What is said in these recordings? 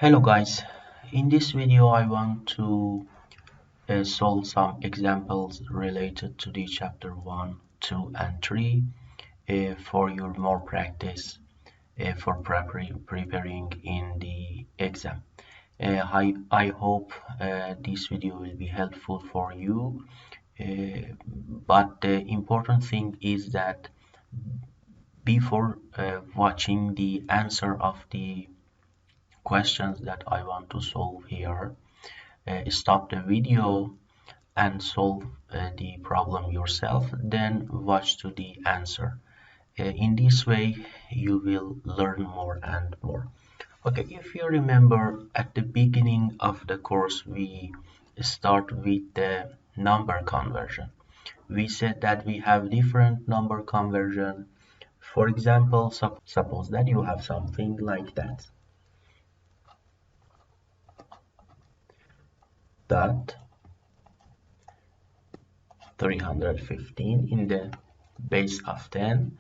Hello guys, in this video I want to solve some examples related to the chapter 1, 2 and 3 for your more practice for preparing in the exam. I hope this video will be helpful for you, but the important thing is that before watching the answer of the questions that I want to solve here, stop the video and solve the problem yourself, then watch to the answer. In this way you will learn more and more. Okay, if you remember at the beginning of the course we start with the number conversion. We said that we have different number conversion. For example, suppose that you have something like that. Dot 315 in the base of 10.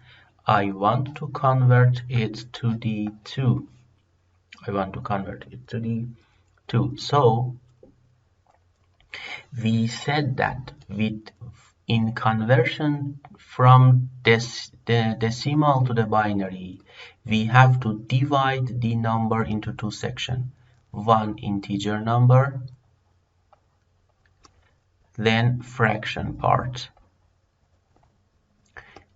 I want to convert it to the 2. I want to convert it to the 2. So we said that in conversion from the decimal to the binary, we have to divide the number into two sections. One integer number, then fraction part.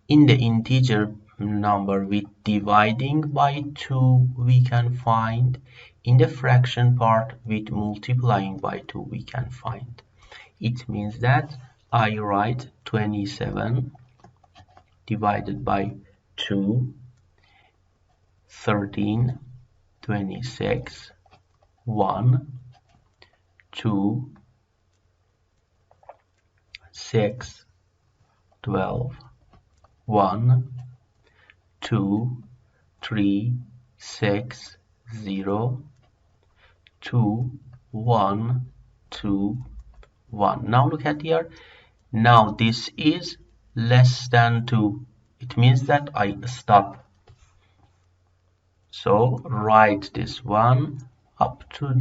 In the integer number with dividing by 2 we can find. In the fraction part with multiplying by 2 we can find. It means that I write 27 divided by 2, 13, 26, 1, 2, 6, 12, 1, 2, 3, 6, 0, 2, 1, 2, 1. Now look at here. Now this is less than 2. It means that I stop. So write this one up to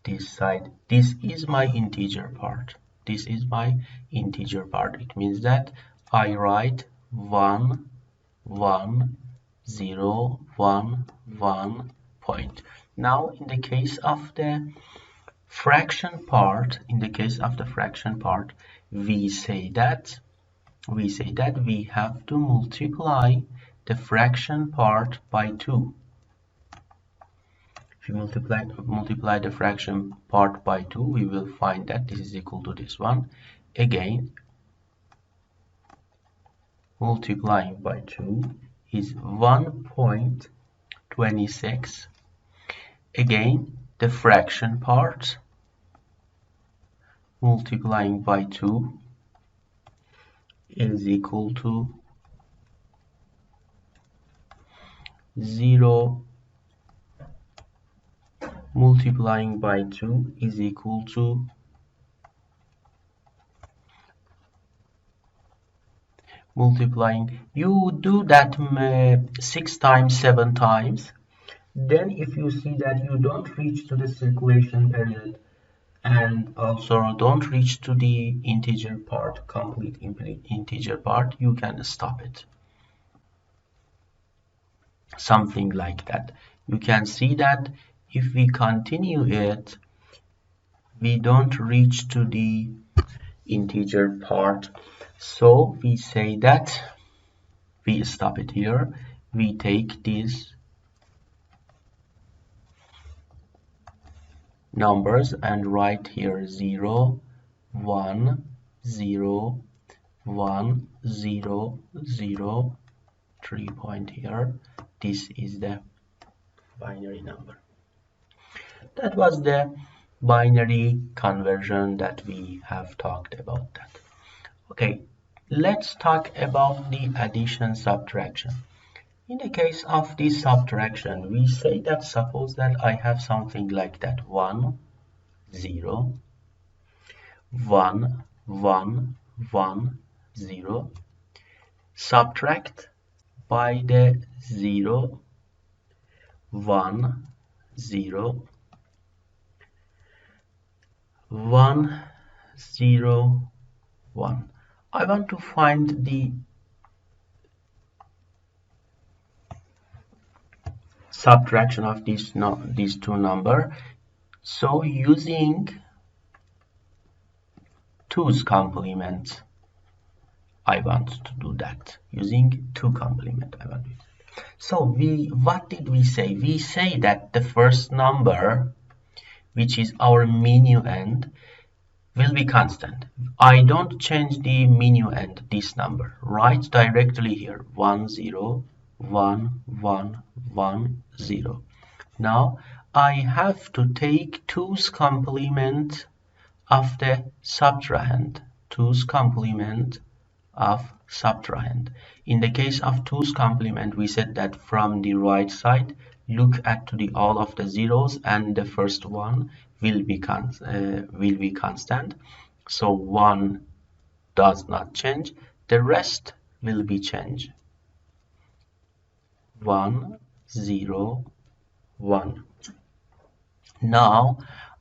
this side. This is my integer part. This is my integer part. It means that I write 1, 1, 0, 1, 1 point. Now in the case of the fraction part, we say that we have to multiply the fraction part by 2. If you multiply the fraction part by 2, we will find that this is equal to this one. Again, multiplying by 2 is 1.26. Again, the fraction part, multiplying by 2 is equal to 0. Multiplying by 2 is equal to you do that 6 times, 7 times. Then if you see that you don't reach to the circulation period and also don't reach to the integer part, complete integer part, you can stop it. Something like that. You can see that if we continue it, we don't reach to the integer part. So we say that we stop it here. We take these numbers and write here 0, 1, 0, 1, 0, 0, 3 point here. This is the binary number. That was the binary conversion that we have talked about that. Okay, let's talk about the addition subtraction. In the case of the subtraction, we say that suppose that I have something like that 1, 0, 1, 1, 1, 0. Subtract by the 0 1 0 1 0 1. I want to find the subtraction of these two numbers. So using 2's complement, I want to do that. Using 2 complement, I want to do that. So what did we say? We say that the first number, which is our minuend, will be constant. I don't change the minuend, this number. Write directly here 1 0 1 1 1 0. Now I have to take 2's complement of the subtrahend. 2's complement of subtrahend. In the case of 2's complement, we said that from the right side, look at all of the zeros, and the first one will be constant. So 1 does not change. The rest will be changed. 1 0 1. Now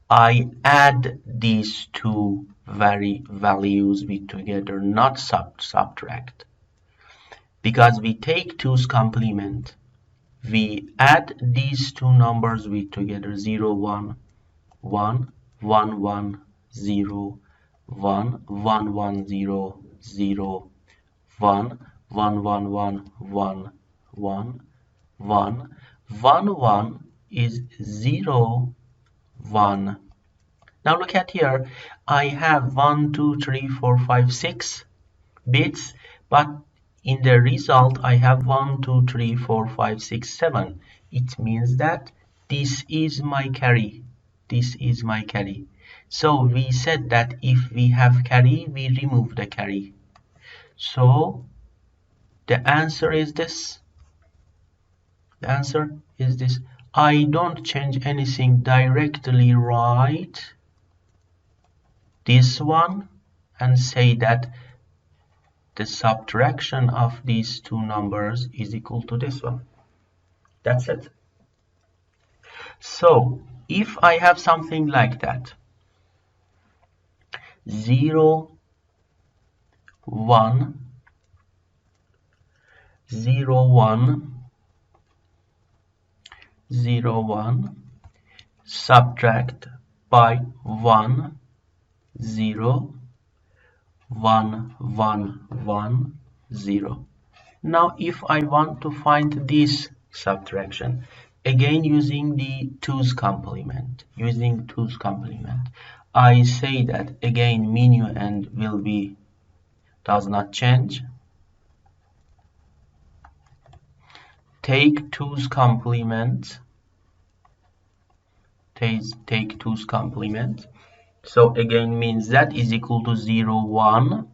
I add these two values with together, not subtract. Because we take 2's complement, we add these two numbers with together, 0 1 1 1 1 0 1 1 1 0 0 1 1 1 1 1 1 1 1 1 is 0 1. Now look at here, I have 1 2 3 4 5 6 bits, but in the result I have 1 2 3 4 5 6 7. It means that this is my carry. This is my carry. So we said that if we have carry, we remove the carry. So the answer is this. The answer is this. I don't change anything, directly write this one and say that the subtraction of these two numbers is equal to this one. That's it. So if I have something like that, 0 1 0 1 0 1, subtract by 1 0 1 1 1 0. Now if I want to find this subtraction, again using the 2's complement, I say that again minuend will be does not change. Take 2's complement. Take 2's complement. So again means that is equal to 0 1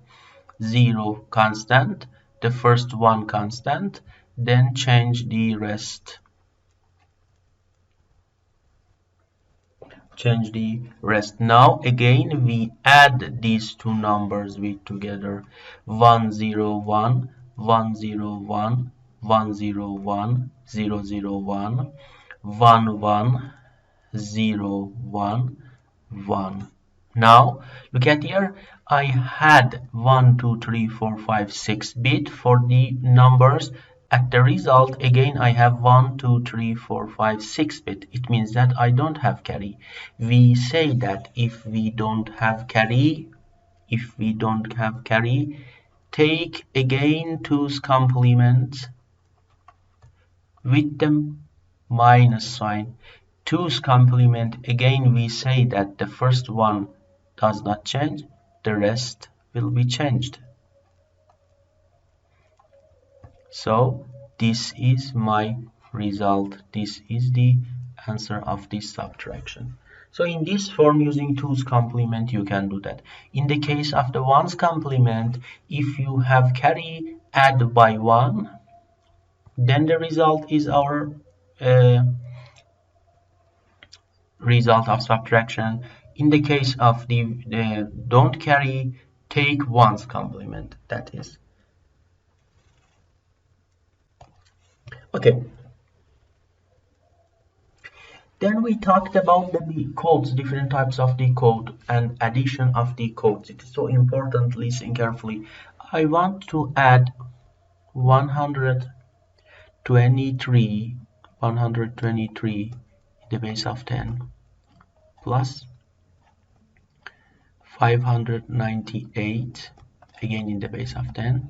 0 constant, the first one constant, then change the rest. Change the rest. Now again we add these two numbers with together, 1 0 1 1 0 1 1 0 1 0 0 1 1 1 0 1 1. Now look at here, I had 1 2 3 4 5 6 bit for the numbers. At the result again I have 1 2 3 4 5 6 bit. It means that I don't have carry. We say that if we don't have carry, take again 2's complement with the minus sign. 2's complement, again we say that the first one does not change, the rest will be changed. So this is my result. This is the answer of this subtraction. So in this form, using 2's complement, you can do that. In the case of the 1's complement, if you have carry, add by 1, then the result is our result of subtraction. In the case of the don't carry, take 1's complement. That is. Okay. Then we talked about the codes, different types of decode and addition of decodes. It is so important, listen carefully. I want to add 123 in the base of 10 plus 598 again in the base of 10.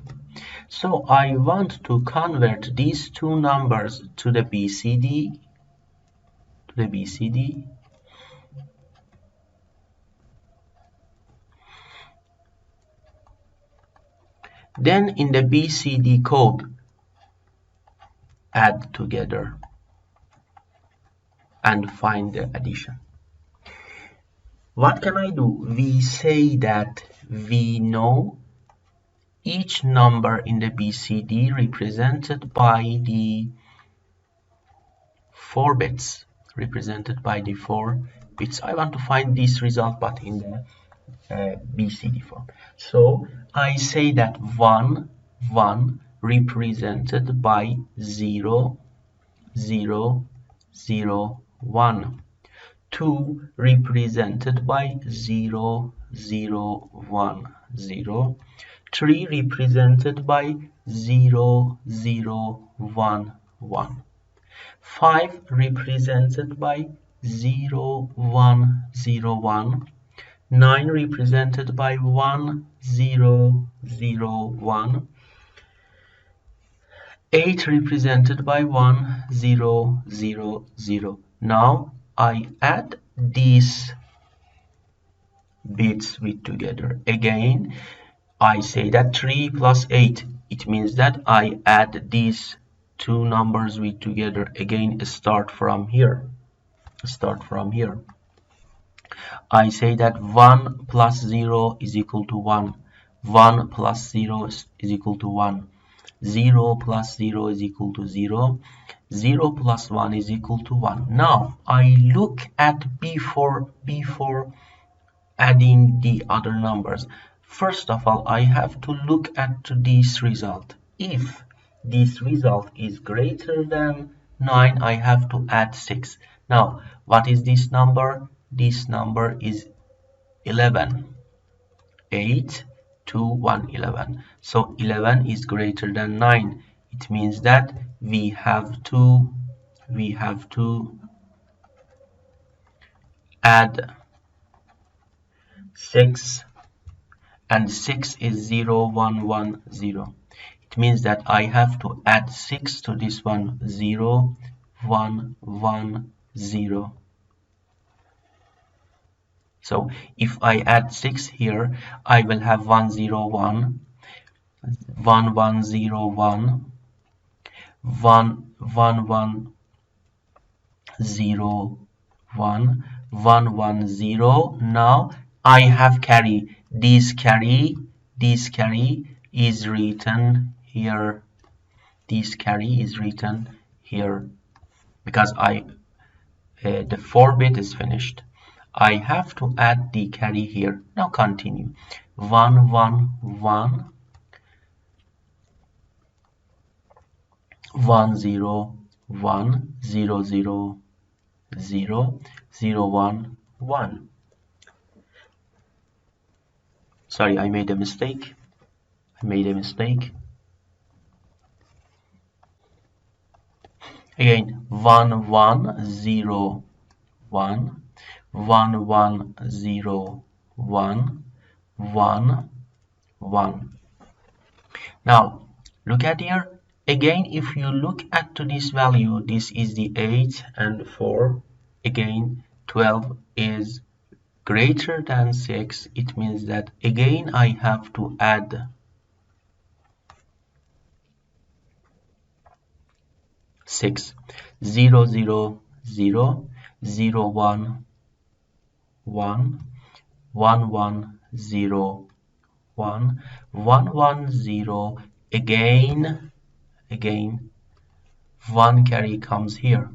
So I want to convert these two numbers to the BCD, Then in the BCD code, add together and find the addition. What can I do? We say that we know each number in the BCD represented by the 4 bits. I want to find this result, but in the BCD form. So I say that 1 represented by 0 0 0 1, 2 represented by 0 0 1 0, 3 represented by 0 0 1 1, 5 represented by 0 1 0 1, 9 represented by 1 0 0 1, 8 represented by 1 0 0 0. Now I add these bits with together. Again, I say that 3 plus 8. It means that I add these two numbers with together. Again, start from here. I say that 1 plus 0 is equal to 1. 1 plus 0 is equal to 1. 0 plus 0 is equal to 0. 0 plus 1 is equal to 1. Now I look at before adding the other numbers. First of all, I have to look at this result. If this result is greater than 9, I have to add 6. Now, what is this number? This number is 11. 8, 2, 1, 11. So 11 is greater than 9. It means that we have to add 6, and 6 is 0 1 1 0. It means that I have to add 6 to this one. 0 1 1 0. So if I add 6 here, I will have 1 0 1 1 1 0 1 1 1 1 0 1 1 1 0. Now I have carry. This carry is written here. This carry is written here because the 4-bit is finished. I have to add the carry here. Now continue. 1 1 1 1 0 1 0 0 0 0 1 1. Sorry, I made a mistake. Again, 1 1 0 1 1 1 0 1 1 1. Now look at here. Again, if you look at to this value, this is the 8 and 4. Again, 12 is greater than 6. It means that again I have to add 6. 0 0 0 0 1 1 1 1 0 1 1 1 0. Again 1 carry comes here.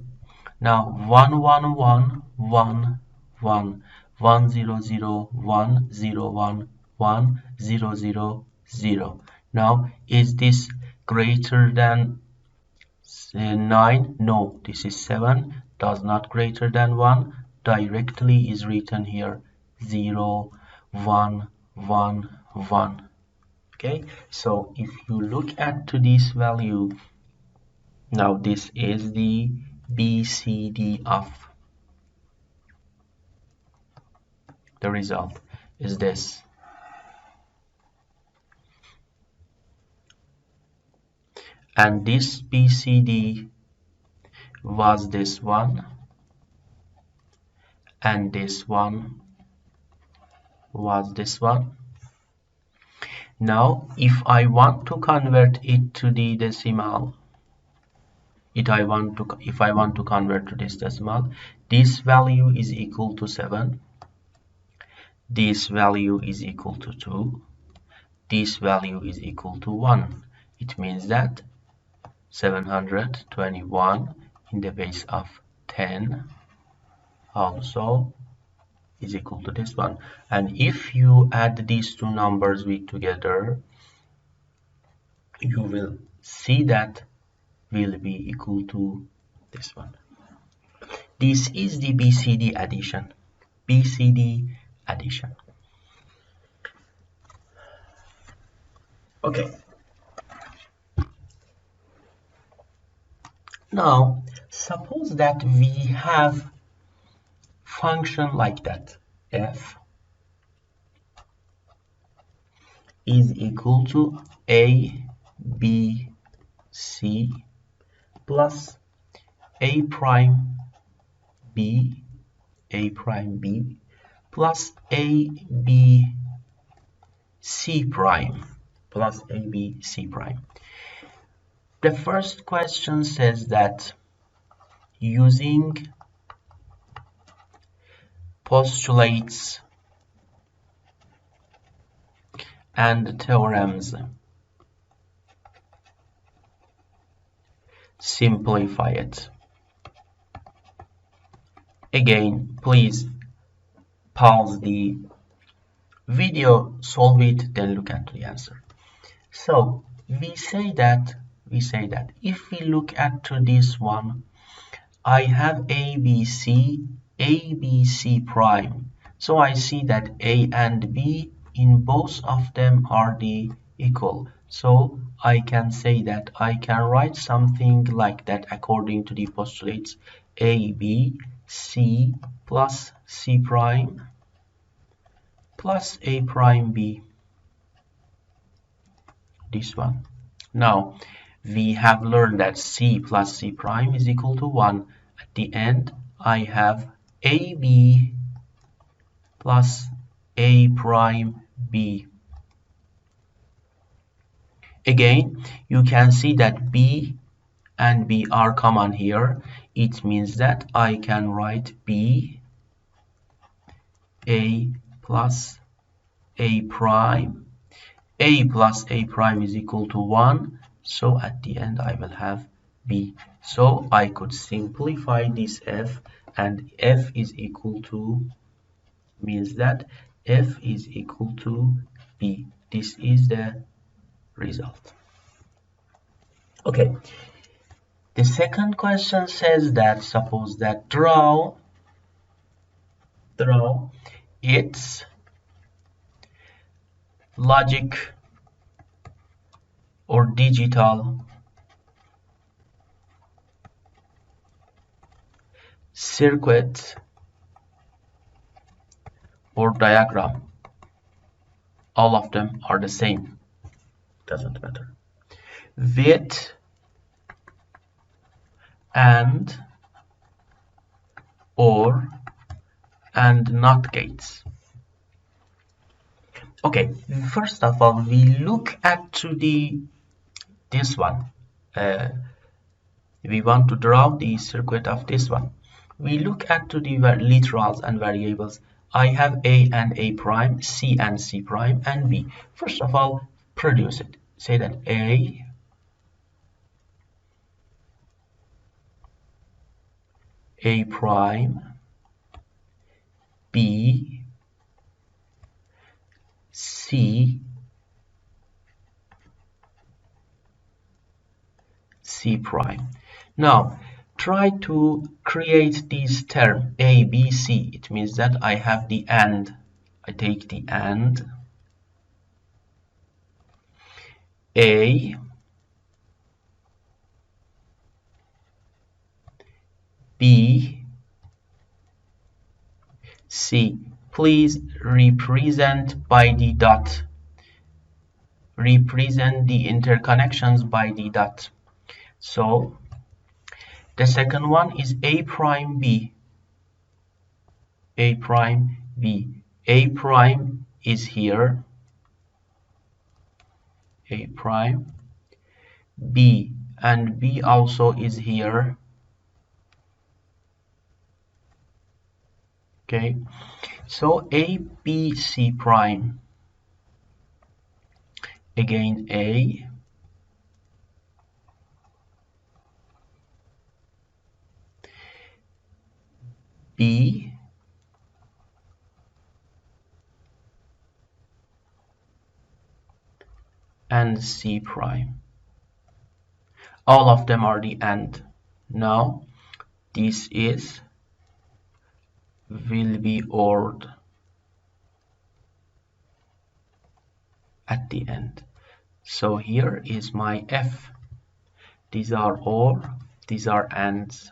Now 1 1 1 1 1 1 0 0 1 0 1 1 0 0 0. Now is this greater than 9? No, this is 7. does not greater than 1 directly is written here 0, 1, 1, 1. Okay, so if you look at to this value, now this is the BCD of the result is this. And this BCD was this one, and this one was this one. Now if I want to convert it to the decimal, if I want to convert to this decimal, this value is equal to 7, this value is equal to 2, this value is equal to 1. It means that 721 in the base of 10 also is equal to this one. And if you add these two numbers together, you will see that will be equal to this one. This is the BCD addition. BCD addition. Okay. Now, suppose that we have function like that. F is equal to A, B, C plus A prime B, A prime B plus A, B, C prime plus A, B, C prime. The first question says that using postulates and theorems, simplify it. Again, please pause the video, solve it, then look at the answer. So we say that if we look at to this one, I have ABC prime. So I see that A and B in both of them are the equal. So I can say that I can write something like that according to the postulates A, B, C plus C prime plus A prime B. This one. Now we have learned that C plus C prime is equal to 1. At the end I have AB plus A prime B. Again, you can see that B and B are common here. It means that I can write B A plus A prime. A plus A prime is equal to 1. So at the end I will have B. So I could simplify this F, and F is equal to, means that F is equal to B. This is the result. Okay. The second question says that suppose that draw its logic or digital circuit or diagram. All of them are the same, doesn't matter. With and, or, and not gates. Okay, first of all, we look at to this one. We want to draw the circuit of this one. We look at to the literals and variables. I have A and A prime, C and C prime, and B. First of all, produce it. Say that A prime, B, C, C prime. Now, try to create this term A, B, C. It means that I have the AND. I take the AND A, B, C. Please represent by the dot. Represent the interconnections by the dot. So the second one is A prime B. A prime B. A prime is here. A prime. B and B also is here. Okay. So A, B, C prime. Again A. B. And C prime. All of them are the AND. Now this is will be ORed at the end. So here is my F. These are OR, these are ANDs.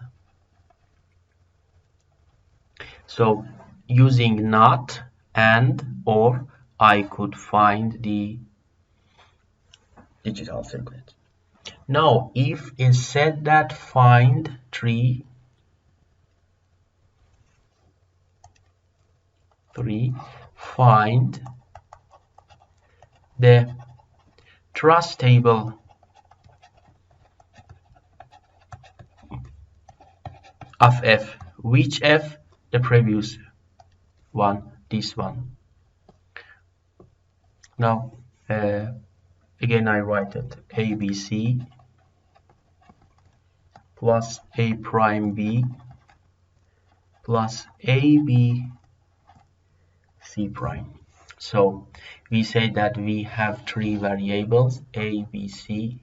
So using NOT, AND, OR, I could find the digital circuit. Now, if it said that find three, find the truss table of F. Which F? The previous one, this one. Now, again I write it ABC plus A prime B plus AB C prime. So we say that we have three variables A, B, C.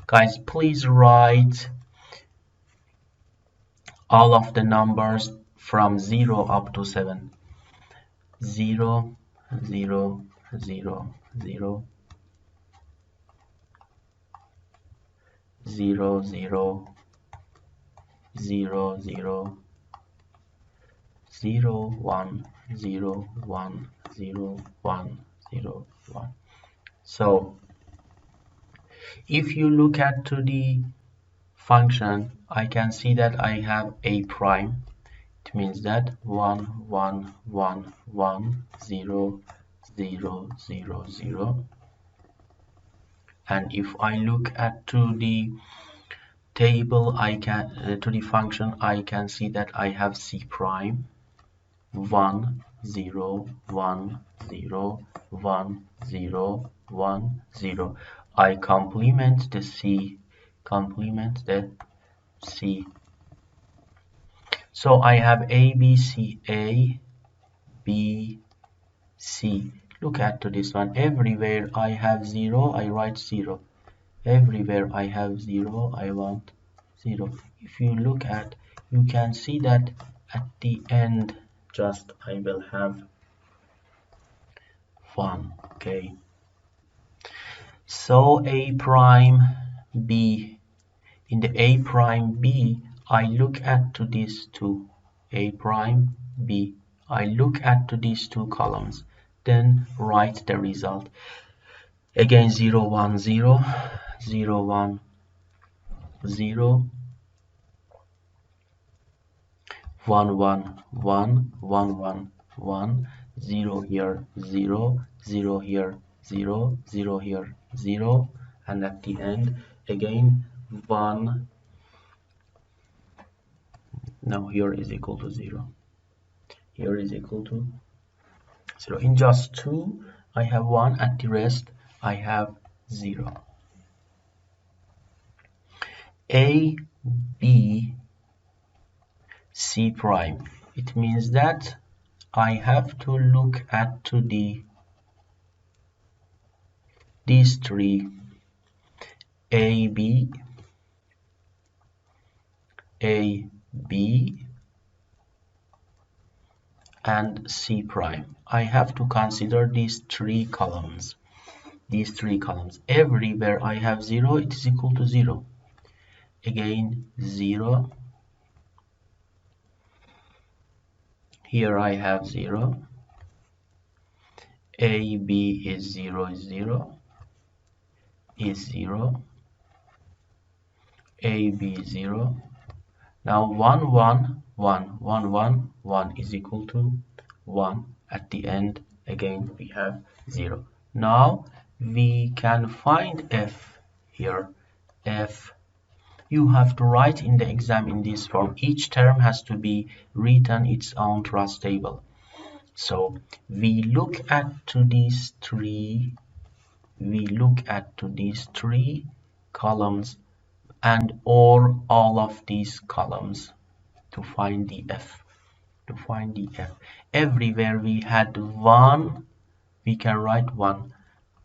Guys, please write all of the numbers from 0 up to 7. 0, 0, 0, 0, 0, 0, 0, 0, 0, 1, 0, 1, 0, 1, 0, 1. So if you look at to the function, I can see that I have A prime. It means that 1, 1, 1, 1, 0, 0, 0, 0. And if I look at to the table, I can to the function, I can see that I have C prime 1, 0, 1, 0, 1, 0, 1, 0. I complement the C, So I have A, B, C, A, B, C. Look at to this one. Everywhere I have 0, I write 0. Everywhere I have 0, I want 0. If you look at, you can see that at the end, just I will have 1. Okay. So A prime B. In the A prime B, I look at to these two. A prime B. I look at to these two columns. Then write the result. Again 0, 1, 0, 0, 1, 0, 1, 1, 1, 1, 1, 1, 0 here, 0, 0 here, 0, 0 here, 0, and at the end again 1. Now here is equal to 0. Here is equal to 0. In just 2, I have 1. At the rest, I have 0. A, B, C prime. It means that I have to look at to these three. A, B, A, B, and C prime. I have to consider these three columns. Everywhere I have 0, it is equal to 0. Again, 0. Here I have 0. A, B is 0, is 0. Is 0. A, B, 0. Now 1, 1, 1, 1, 1, 1 is equal to 1. At the end, again, we have 0. Now we can find f here. F, you have to write in the exam in this form. Each term has to be written its own truth table. So we look at these three columns and all of these columns to find the f. Everywhere we had 1, we can write 1.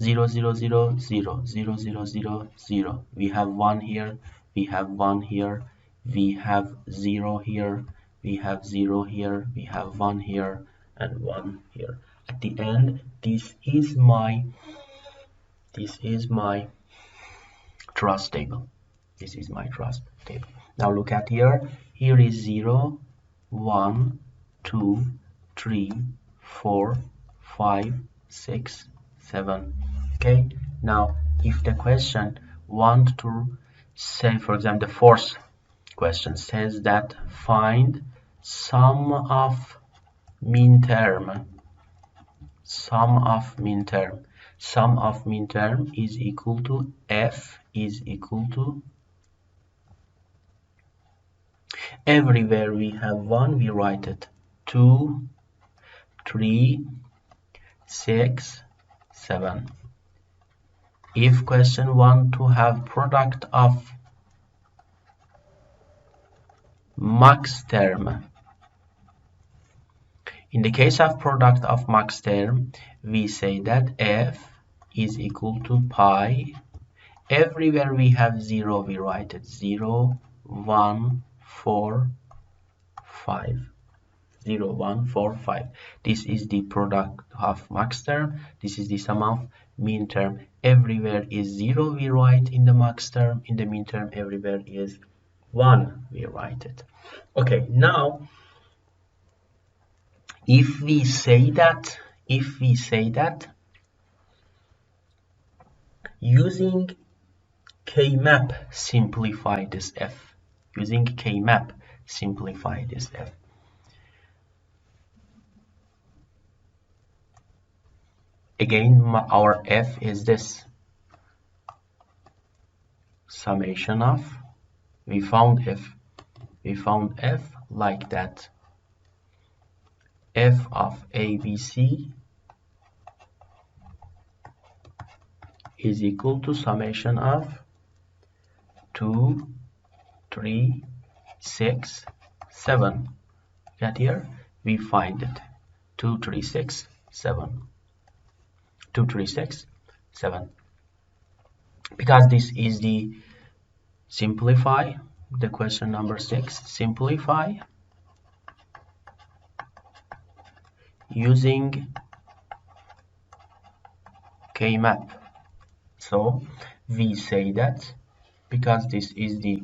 0, 0, 0, 0, 0, 0, 0, 0. We have 1 here, we have 1 here, we have 0 here, we have 0 here, we have 1 here, and 1 here. At the end, this is my truth table. This is my truth table. Now look at here. Here is 0, 1, 2, 3, 4, 5, 6, 7. Okay. Now, if the question wants to say, for example, the fourth question says that find sum of mean term. Sum of mean term is equal to f is equal to, everywhere we have 1, we write it 2, 3, 6, 7. If question want to have product of max term, in the case of product of max term, we say that f is equal to pi. Everywhere we have 0, we write it 0, 1, 4, 5. 0, 1, 4, 5. This is the product of max term. This is the sum of mean term. Everywhere is 0, we write in the max term. In the mean term, everywhere is 1, we write it. Okay, now if we say that using K-map simplify this f. Using K-map simplify this f. Again, our f is this summation of, we found f like that, f of ABC is equal to summation of 2, 3, 6, 7. Get here, we find it 2, 3, 6, 7. 2, 3, 6, 7. Because this is the simplify, the question number 6, simplify using K-map. So we say that because this is the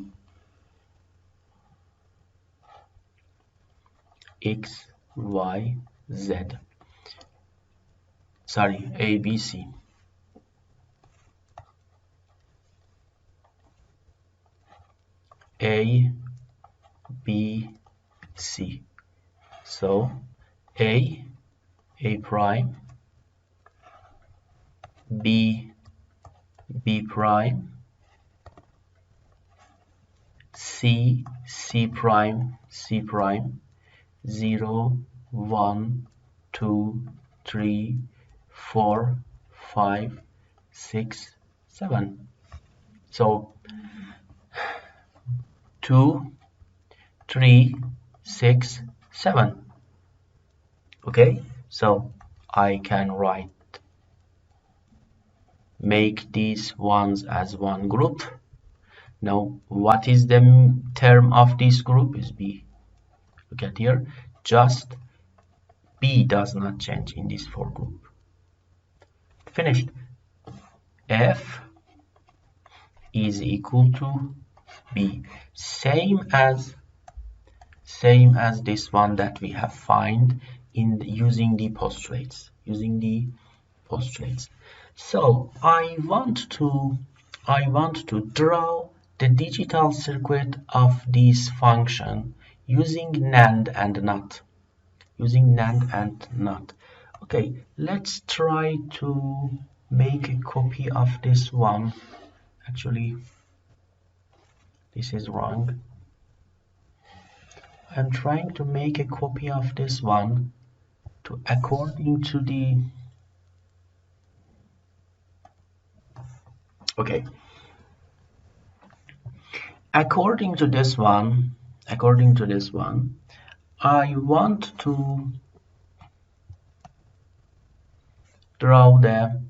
x, y, z, sorry, ABC. A, B, C. So A prime, B prime, C prime, 0, 1, 2, 3, 4, 5, 6, 7. So 2, 3, 6, 7. Okay, so I can make these ones as one group. Now, what is the term of this group is B. Look at here, just B does not change in this for group. Finished. F is equal to B. Same as this one that we have find in using the postulates. So I want to draw the digital circuit of this function using NAND and NOT. Okay, let's try to make a copy of this one. Actually, this is wrong. I'm trying to make a copy of this one according to the according to this one, I want to draw the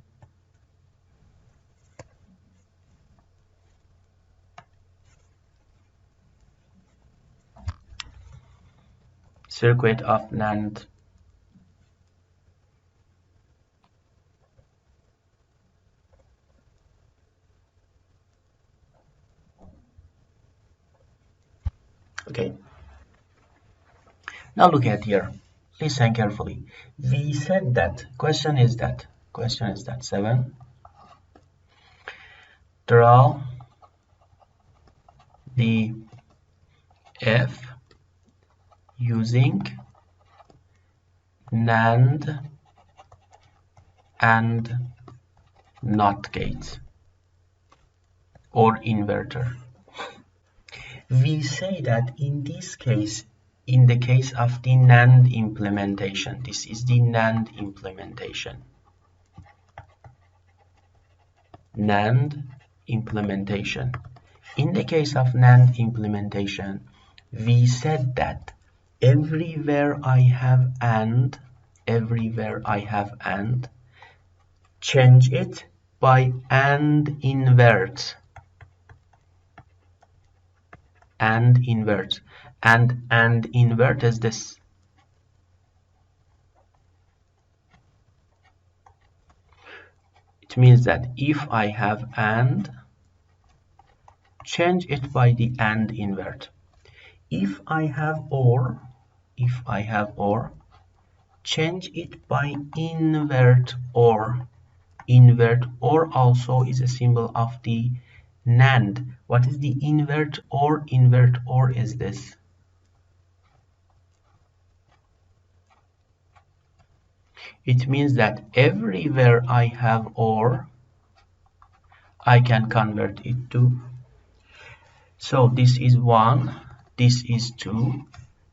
circuit of NAND. Okay. Now look at here. Listen carefully. We said that question is that 7. Draw the F using NAND and NOT gates or inverter. We say that in this case, in the case of the NAND implementation, this is the NAND implementation. In the case of NAND implementation, we said that everywhere I have AND, change it by AND invert. And invert is this. It means that if I have AND, change it by the AND invert. If I have OR, change it by invert OR. Invert OR also is a symbol of the NAND. What is the invert OR? Invert OR is this. It means that everywhere I have OR, I can convert it to. So this is 1, this is 2.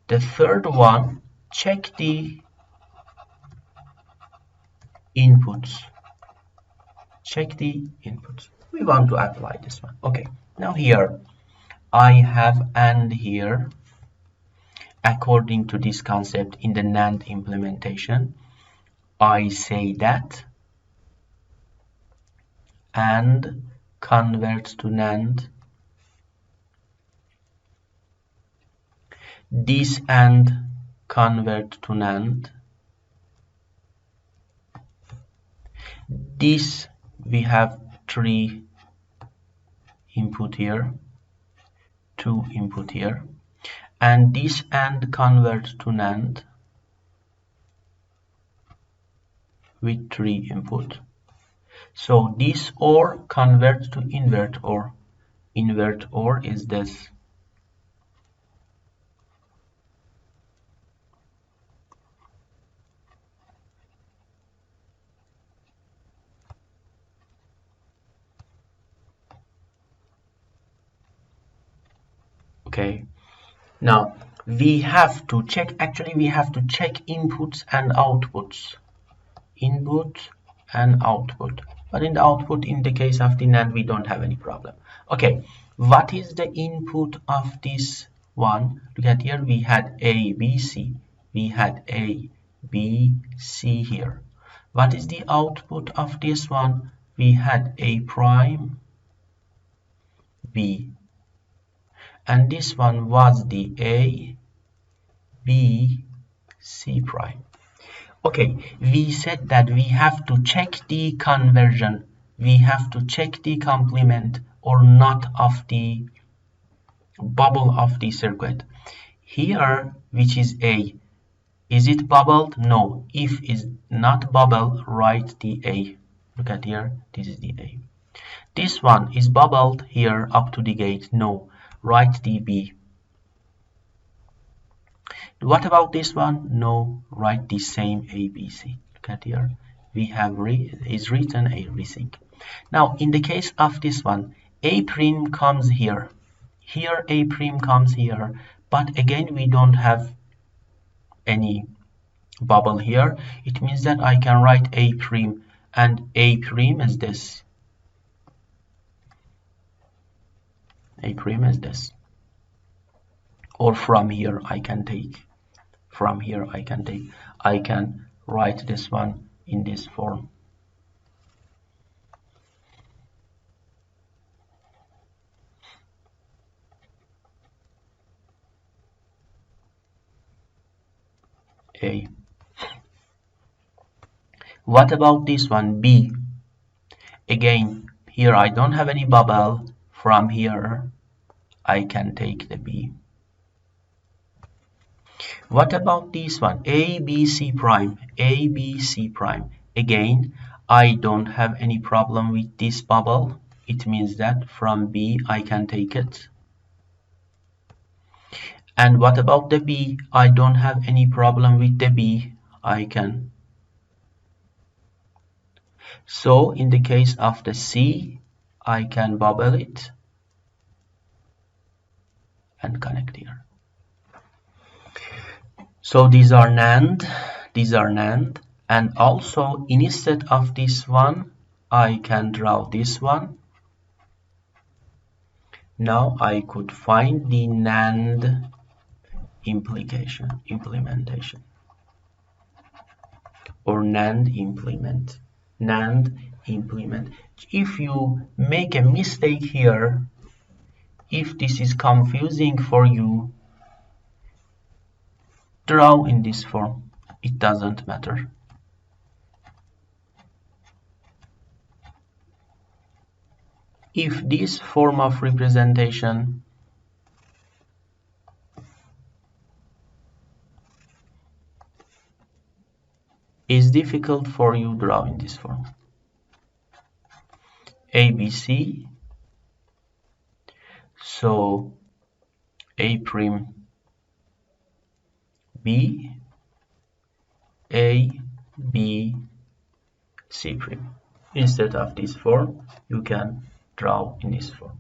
The third one, check the inputs. We want to apply this one. Okay, now here I have AND here. According to this concept in the NAND implementation, I say that AND converts to NAND. This AND converts to NAND. This we have 3 input here, 2 input here, and this AND converts to NAND with 3 input. So this OR converts to invert OR. Invert OR is this. Okay, now we have to check, inputs and outputs. But in the output, in the case of the NAND, we don't have any problem. Okay, what is the input of this one? Look at here, we had A, B, C. Here. What is the output of this one? We had A prime, B. and this one was the A, B, C prime. Okay, we said that we have to check the conversion, we have to check the complement or not of the bubble of the circuit. Here, which is A, is it bubbled? No. If is not bubbled, write the A. Look at here, this is the A. This one is bubbled here up to the gate. No. Write the B. What about this one? No. Write the same A, B, C. Look at here. We have is written everything. Now, in the case of this one, A prime comes here. Here A prime comes here. But again, we don't have any bubble here. It means that I can write A prime, and A prime is this. A prime is this. Or from here I can take. From here I can take. I can write this one in this form. A. What about this one? B. Again, here I don't have any bubble. From here I can take the B. What about this one? A, B, C prime. A, B, C prime. Again, I don't have any problem with this bubble. It means that from B I can take it. And what about the B? I don't have any problem with the B. I can. So in the case of the C, I can bubble it and connect here. So these are NAND, and also instead of this one, I can draw this one. Now I could find the NAND implementation, or NAND implement. If you make a mistake here, if this is confusing for you, draw in this form. It doesn't matter. If this form of representation is difficult for you, draw in this form. ABC, so A prime B, A, B, C prime. Instead of this form, you can draw in this form.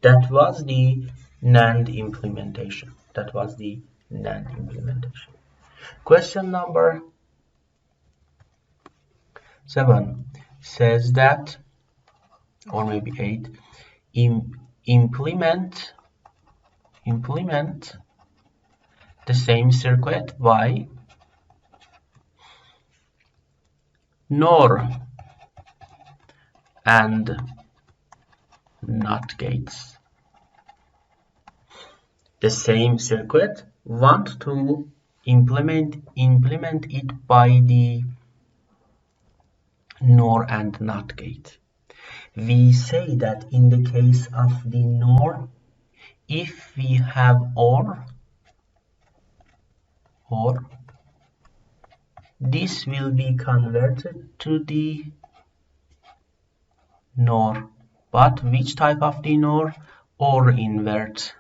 That was the NAND implementation. Question number 7 says that, or maybe 8, implement the same circuit by NOR and NOT gates. The same circuit, want to implement it by the NOR and NOT gate. We say that in the case of the NOR, if we have OR, this will be converted to the NOR. But which type of the NOR? OR invert.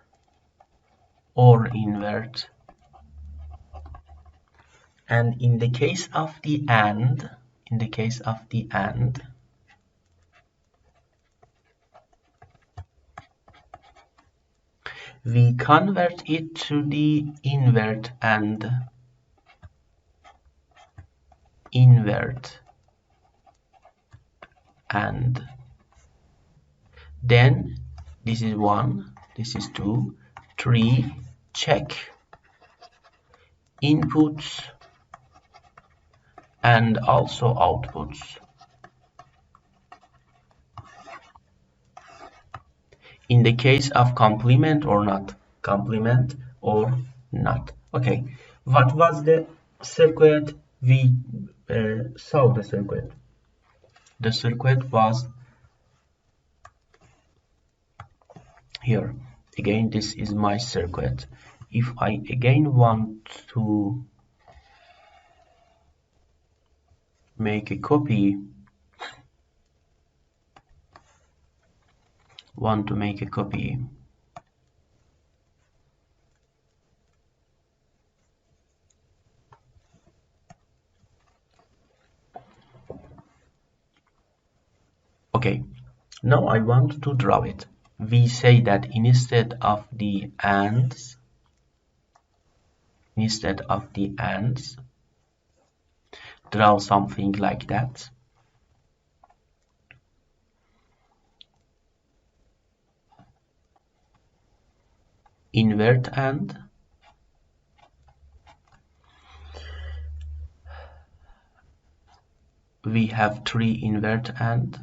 And in the case of the AND, we convert it to the invert and then this is 1, this is 2, 3, check inputs and also outputs. in the case of complement or not, complement or not. Okay, what was the circuit? We saw the circuit. The circuit was here. Again, this is my circuit. If I again want to make a copy, okay, now I want to draw it. We say that instead of the ands, draw something like that. Invert and, we have 3 invert and,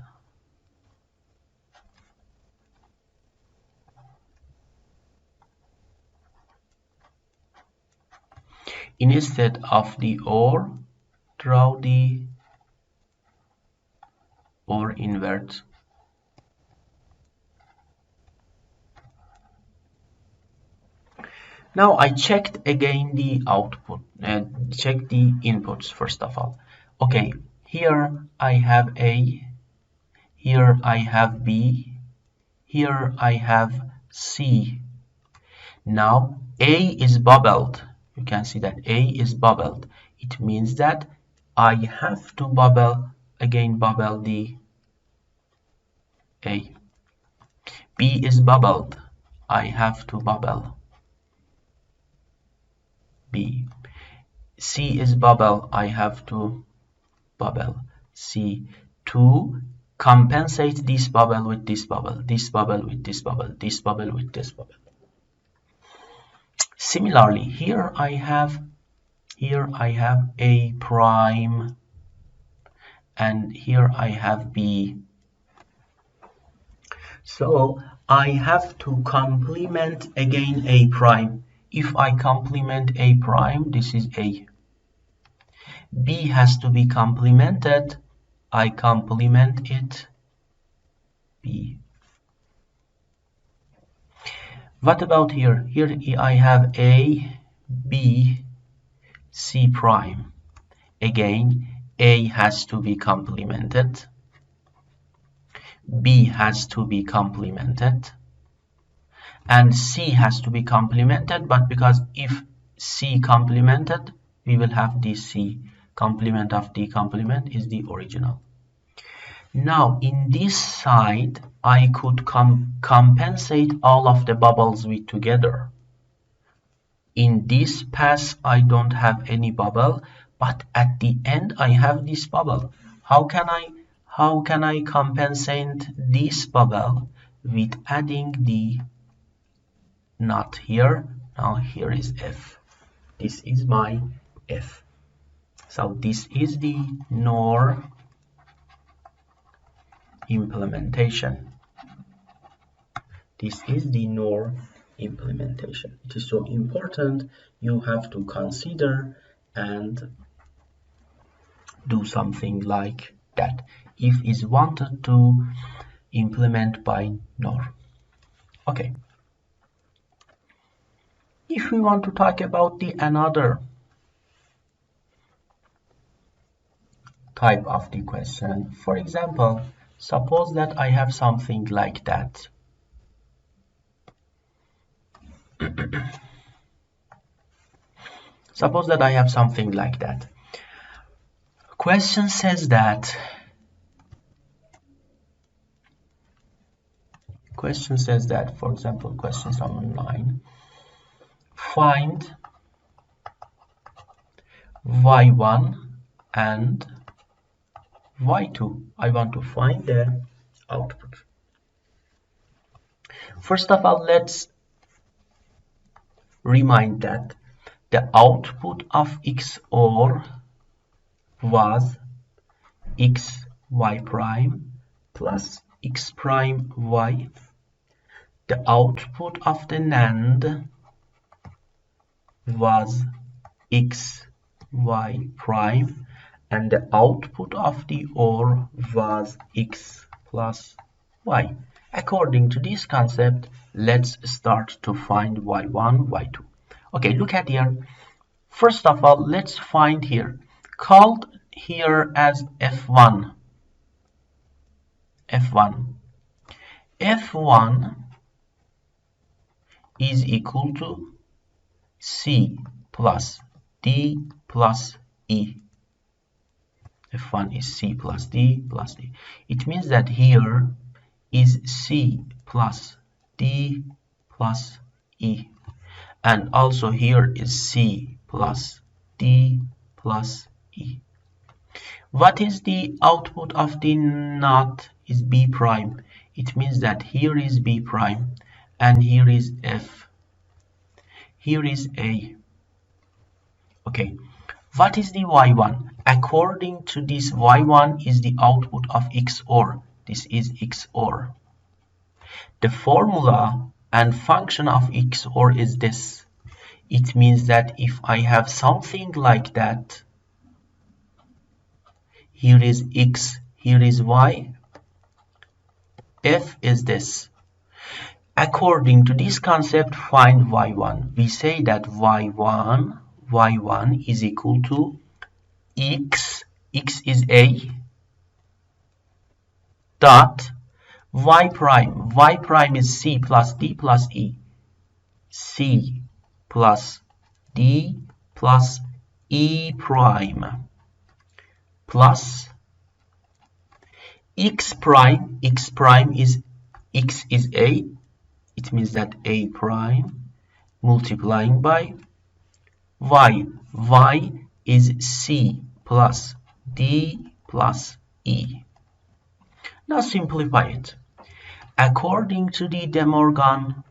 instead of the or, draw the or invert. Now I checked again the output and check the inputs first of all. Okay, here I have A, here I have B, here I have C. Now A is bubbled. You can see that A is bubbled. It means that I have to bubble the A. B is bubbled. I have to bubble B. C is bubble. I have to bubble C. To compensate this bubble with this bubble, this bubble with this bubble, this bubble with this bubble. Similarly, here I have A prime and here I have B. So I have to complement again A prime. If I complement A prime, this is A. B has to be complemented. I complement it B. What about here? Here I have A, B, C prime. Again, A has to be complemented. B has to be complemented. And C has to be complemented, but because if C complemented, we will have this C. Complement of the complement is the original. Now in this side, I could compensate all of the bubbles with together. In this pass, I don't have any bubble, but at the end I have this bubble. How can I compensate this bubble? With adding the not here. Now here is F. This is my F. So this is the NOR implementation. This is the NOR implementation. It is so important. You have to consider and do something like that if is wanted to implement by NOR. Okay. If we want to talk about the another type of the question, for example, suppose that I have something like that. Suppose that I have something like that. Question says that for example, question number 9, find y1 and y2. I want to find the output. First of all, let's remind that the output of XOR was x y prime plus x prime y The output of the NAND was x, y prime, and the output of the OR was x plus y. According to this concept, let's start to find y1, y2. Okay, look at here. First of all, let's find here, called here as F1. F1. F1 is equal to C plus D plus E. F1 is C plus D plus D. It means that here is C plus D plus E. And also here is C plus D plus E. What is the output of the NOT is B prime. It means that here is B prime and here is F. Here is A. Okay. What is the Y1? According to this, Y1 is the output of XOR. This is XOR. The formula and function of XOR is this. It means that if I have something like that, here is X, here is Y, F is this. According to this concept, find Y1. We say that Y1 is equal to X is A, dot Y prime is C plus D plus E, C plus D plus E prime, plus X prime is X is A, it means that A prime multiplying by Y is C plus D plus E. Now simplify it. According to the De Morgan,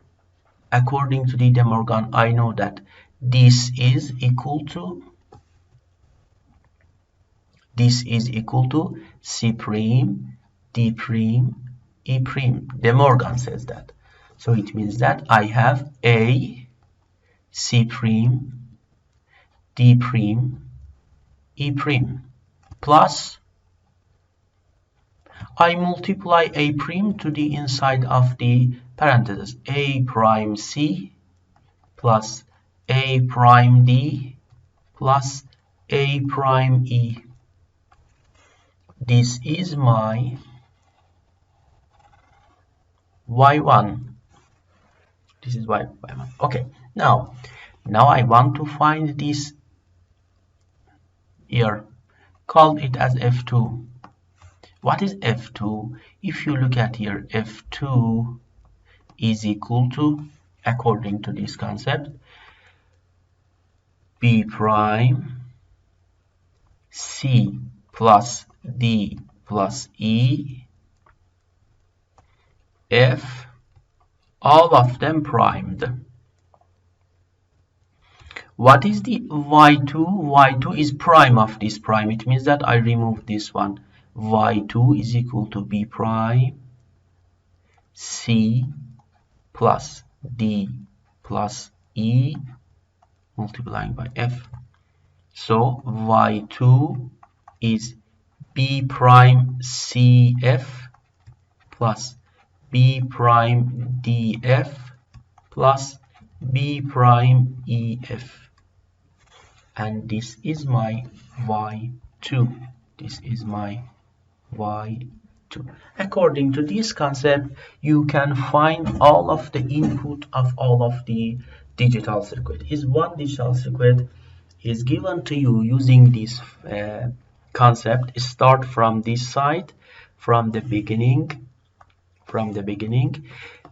I know that this is equal to C prime, D prime, E prime. De Morgan says that. So it means that I have A, C prime, D prime, E prime, plus I multiply A prime to the inside of the parentheses. A prime C plus A prime D plus A prime E. This is my Y1. This is Y1. Okay, now I want to find this here. Call it as F2. What is F2? If you look at here, F2 is equal to, according to this concept, B prime C plus D plus E, F, all of them primed. What is the Y2? Y2 is prime of this prime. It means that I remove this one. Y2 is equal to B prime C plus D plus E multiplying by F. So Y2 is B prime CF plus B prime DF plus B prime EF. And this is my Y2. This is my Y2. According to this concept, you can find all of the input of all of the digital circuit. Is one digital circuit is given to you using this concept. Start from this side, from the beginning.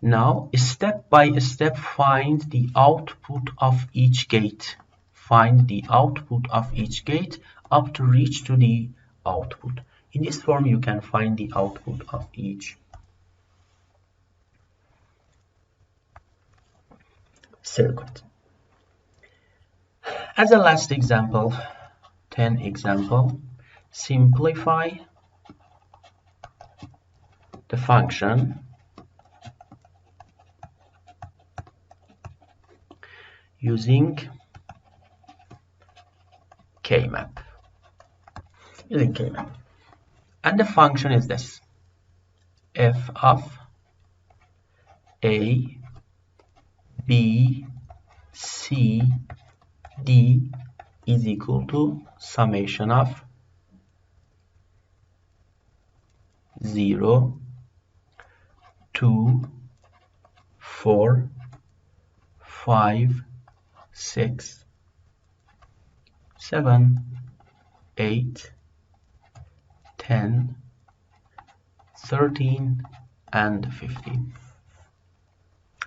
Now, step by step, find the output of each gate. Find the output of each gate up to reach to the output. In this form, you can find the output of each circuit. As a last example, 10 example, simplify the function using K-map. And the function is this: f of a, b, c, d is equal to summation of 0, 2, 4, 5, 6, 7, 8, 10, 13, and 15.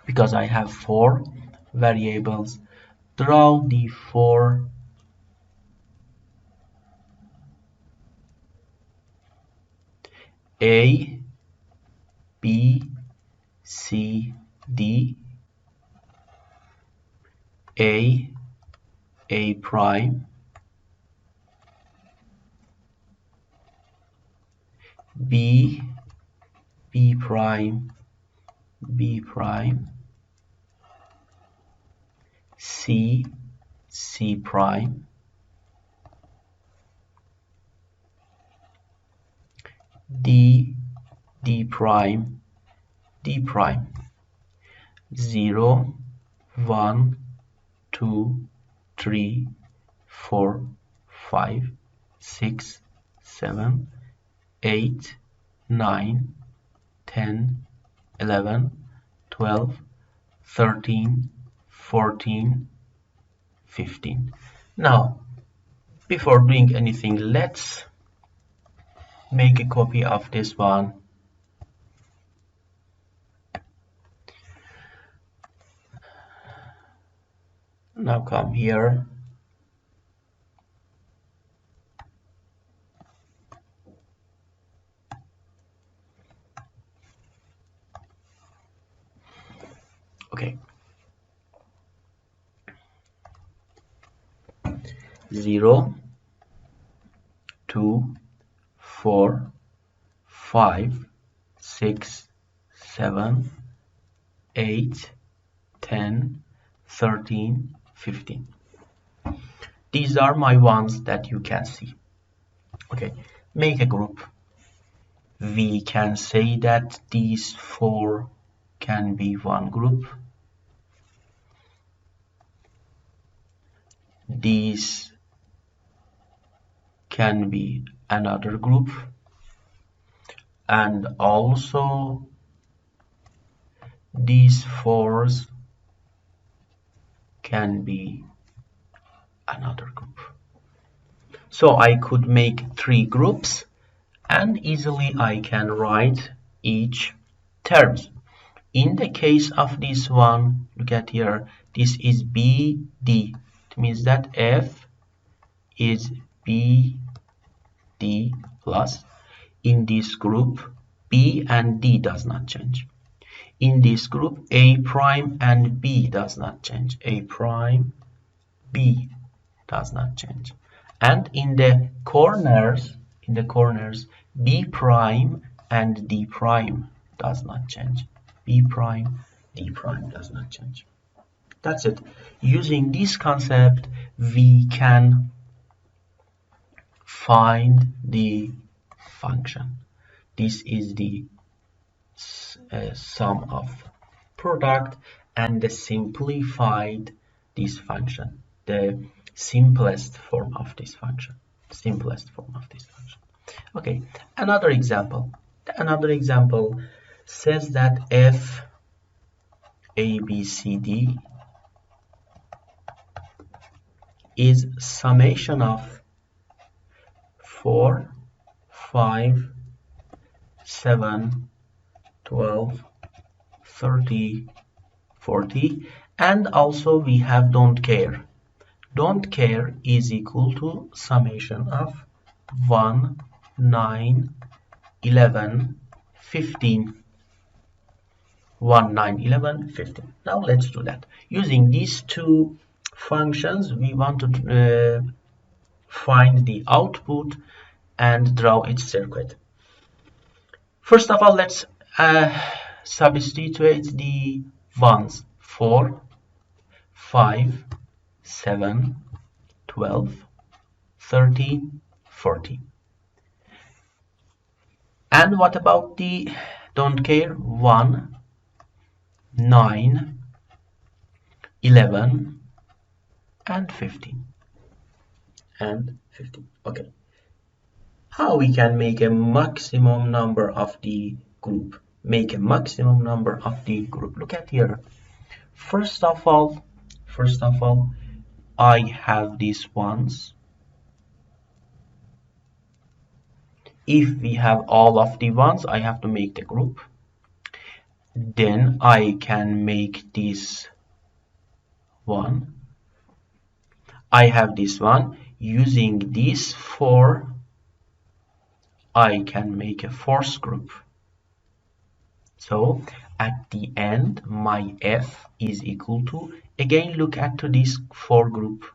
Because I have 4 variables, draw the 4 A, B, C, D, A prime, B prime, B prime, C prime, D prime, D prime, 0, 1, 2, 3, 4, 5, 6, 7, 8, 9, 10, 11, 12, 13, 14, 15. Now, before doing anything, let's make a copy of this one. Now come here. Okay. 0, 2, 4, 5, 6, 7, 8, 10, 13, 15. These are my ones that you can see. Okay, make a group. We can say that these 4 can be one group. These can be another group, and also these 4s can be another group. So I could make 3 groups, and easily I can write each terms. In the case of this one, look at here, this is BD. It means that F is BD plus. In this group, B and D does not change. In this group, A prime and B does not change. A prime, B does not change. And in the corners, B prime and D prime does not change. B prime, D prime does not change. That's it. Using this concept, we can find the function. This is the sum of product and the simplified this function, the simplest form of this function. Okay, another example says that f a b c d is summation of 4, 5, 7, 12, 30, 40, and also we have don't care. Don't care is equal to summation of 1, 9, 11, 15. 1, 9, 11, 15. Now let's do that. Using these 2 functions, we want to find the output and draw its circuit. First of all, let's substitute the ones 4, 5, 7, 12, 13, 14. And what about the don't care? 1, 9, 11, and 15. Okay. How we can make a maximum number of the group? Make a maximum number of the group. Look at here. First of all, I have these ones. If we have all of the ones, I have to make the group. Then I can make this one. I have this one. Using these 4, I can make a fourth group. So at the end, my F is equal to, again look at this 4 group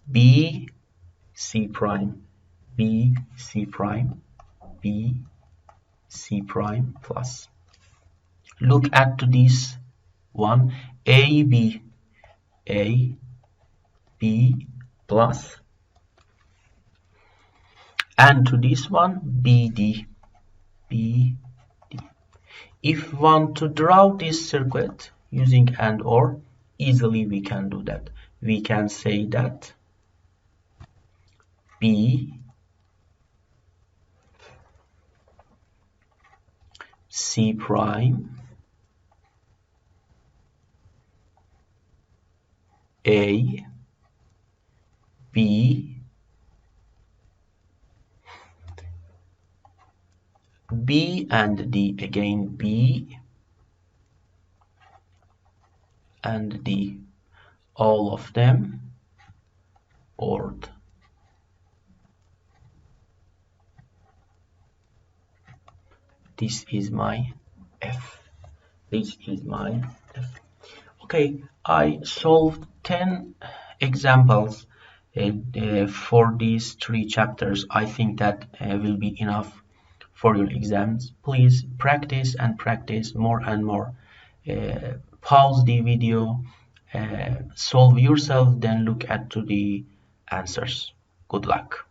B, C prime, B, C prime, B, C prime plus. Look at this one, A, B plus, and to this one, BD. If we want to draw this circuit using AND OR, easily we can do that. We can say that B, C prime, A, B, B and D, again B and D, all of them ORed. This is my F. Okay, I solved 10 examples for these 3 chapters. I think that will be enough for your exams. Please practice and practice more and more. Pause the video, solve yourself, then look at the answers. Good luck.